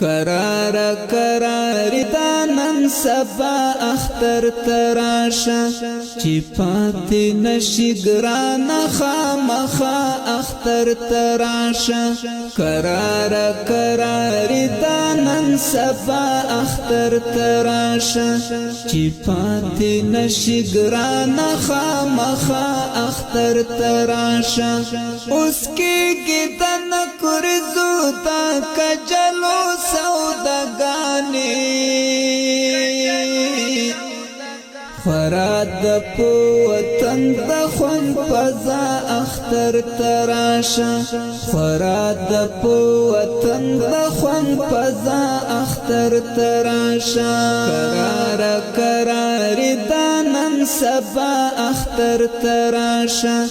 قرار قرار دانن سبا اختر تراشا چی پاتی نشی گرانا خامخا اختر تراشا قرار قرار دانن سبا اختر تراشا چی پاتی نشی گرانا خامخا اختر تراشا اس کی گیدن کرزو تا کجلو سودگانی خراد پو وطن دخون پزا اختر تراشا خراد پو وطن دخون پزا اختر تراشا قرار قرار دانن سبا اختر تراشا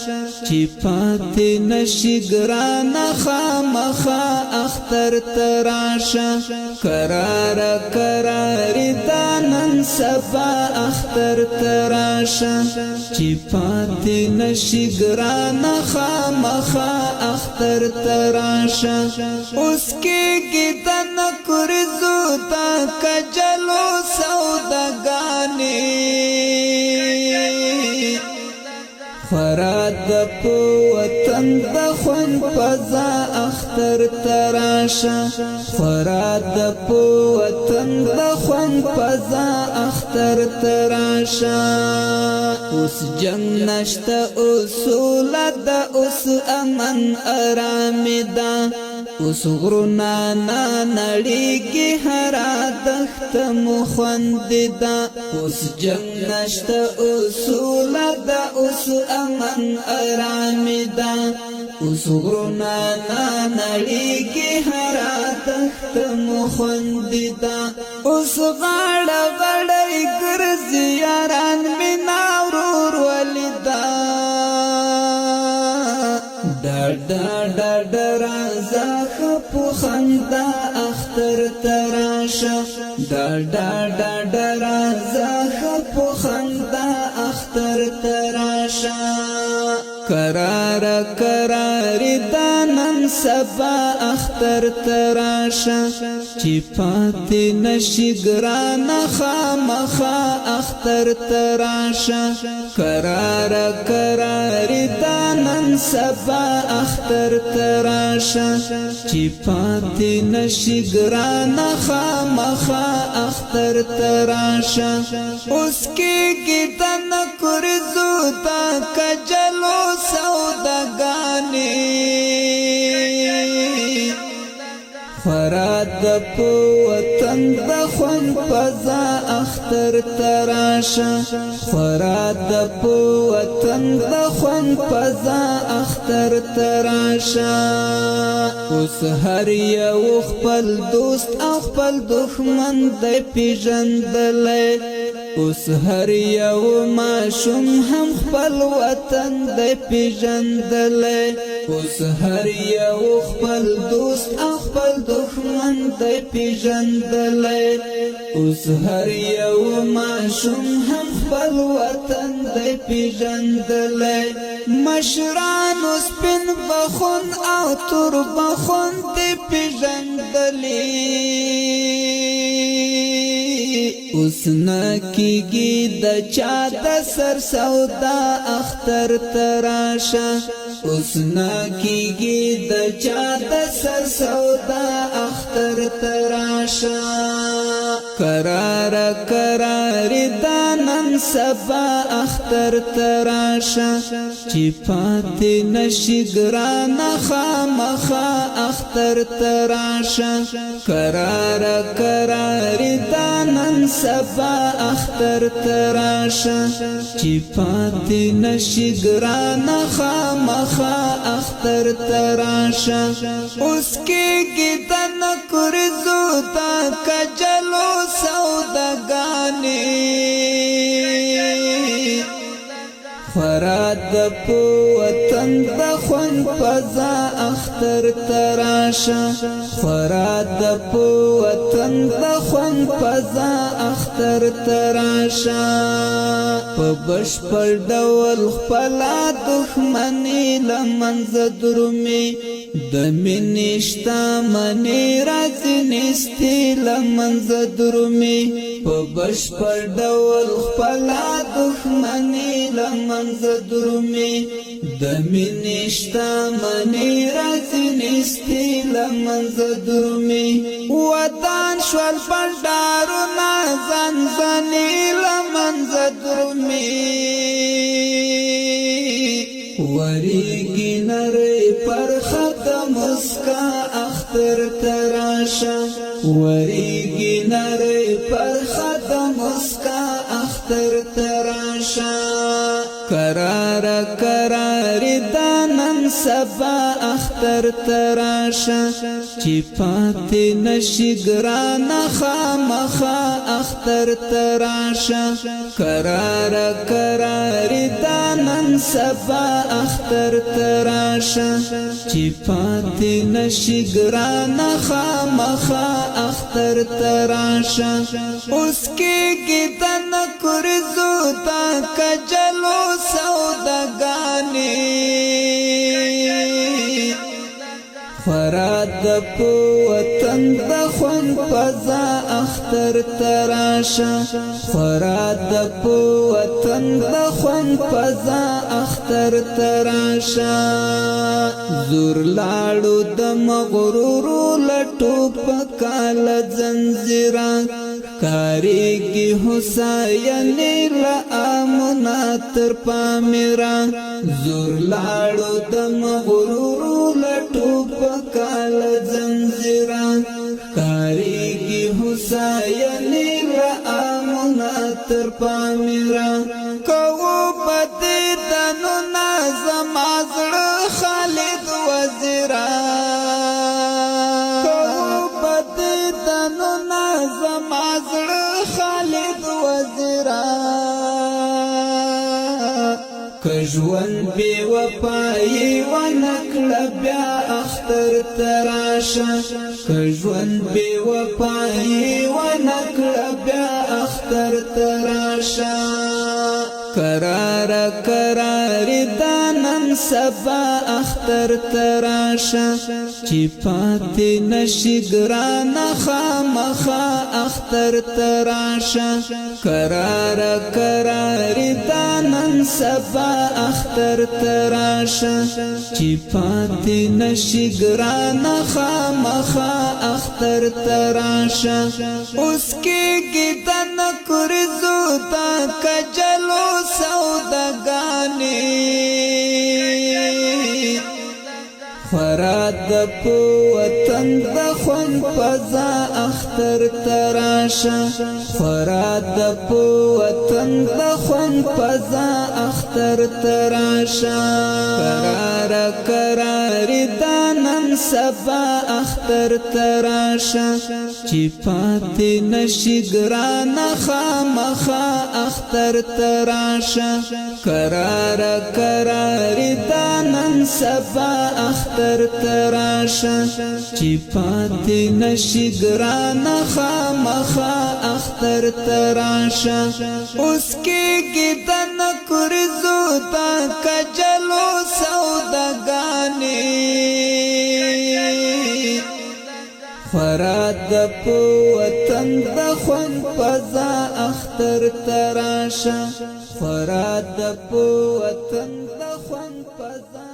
چی پاتی نشی گرانا خامخا اختر تراشا قرار قرار دانن سبا اختر تراشا چی پاتی نشی گرانا خامخا اختر تراشا اس کی گیدن کرزو تا کجلو سودگانی خراد پو وطن دخون پزا اختر تراشا خراد پو وطن دخون پزا اختر تراشا اس جنگ نشتا اصول دا اس امن ارامی دا اس غرونا ناڑیگی ہرا دخت مخوند دا اس جنگ نشتا اصول دا اس امن ارامی دا اس غرونا ناڑیگی ہرا دخت مخوند دا اس غاڑا غاڑای گرزی یاران مینا ورور ولیدا دا رازا خپو خندا اختر تراشا دا رازا خپو خندا اختر تراشا قرار قرار دانن سبا اختر تراشا چی پاتی نشی گرانا خامخا اختر تراشا قرار قرار دانن سبا اختر تراشا چی پاتی نشی گرانا خامخا اختر تراشا اس کی گیدن کرزو تا کجلو سودگانی خراد پو وطن دخون پزا اختر تراشا خراد پو وطن دخون پزا اختر تراشا اس هر یو خپل دوست او خپل دښمن د پیژندلای اس هر یو ماشوم هم خپل وطن د پیژندلای اس هر یو خپل دوست او خپل دښمن د پیژندلای اس هر یو ماشوم هم خپل وطن د پیژندلای مشران سپین بخون او تور بخون د پیژندلی اس نکیگی دا چا دا سر سودا اختر تراشا اس نکیگی دا چا دا سر سودا اختر تراشا قرار قرار دانن سبا اختر تراشا چی پاتی نشی گرانا خامخا اختر تراشا قرار قرار دانن سبا اختر تراشا چی پاتی نشی گرانا خامخا اختر تراشا اس کی گیدن کرزو تا کجلو سودگانی خراد پو وطن دخون پزا اختر تراشا خراد پو وطن دخون پزا اختر تراشا پبشپړ ډول خپل دښمنی لمنځ درومي د مینې شتمني راځي نستې له منځه درومي په بشپړ ډول خپله دښمني له منځه درومي د مینې شتمني راځي نستې له منځه درومي ودان شول بنډارونه ځنځنې له منځه درومي وریږي نری پر خطه مسکا اختر تراشه وریږي نری پر خطه مسکا اختر تراشه قرار قرار دانن سبا اختر تراشه چې پاتې نشي ګرانه خامخا اختر تراشه قرار قرار دانن سبا اختر تراشه چې پاتې نشي ګرانه خامخا اختر تراشه اوس کېږي د نکرزو تا کجلو سوداګانې خوراد په وطن د خوند فضا اختر تراشه خوراد په وطن د خوند فضا اختر تراشه زور لاړو د مغرورو لټو په کال زنجیرا کاریږي حسینې له امنا تر پامیرا زور لاړو د مغرورو لټو په کال زنجیرا کاریږي حسینې له امنا تر پامیرا کوو پدې دنو نظم زړه خالد وزیرا کوو پدې دنو نظم زړه خالد وزیرا کژوند بی وفایی ونکړه بیا اختر تراشه کژوند بی وفایی ونکړه بیا اختر تراشه قرار قرار دانن سبا اختر تراشه چې پاتې نشي ګرانه خامخا اختر تراشه قرار قرار دانن سبا اختر تراشه چې پاتې نشي ګرانه خامخا اختر تراشه اوس کېږي د نکرزو تا کجلو سوداګانې خوراد په وطن د خوند فضا اختر تراشه خوراد په وطن د خوند فضا اختر تراشه قرار قرار دانن سبا اختر تراشه چې پاتې نشي ګرانه خامخا اختر تراشه قرار قرار دانن سبا اختر تراشه چې پاتې نشي ګرانه خامخا اختر تراشه اوس کېږي د نکرزو تا کجلو سوداګانې خوراد په وطن د خوند فضا اختر تراشه خوراد په وطن د خوند فضا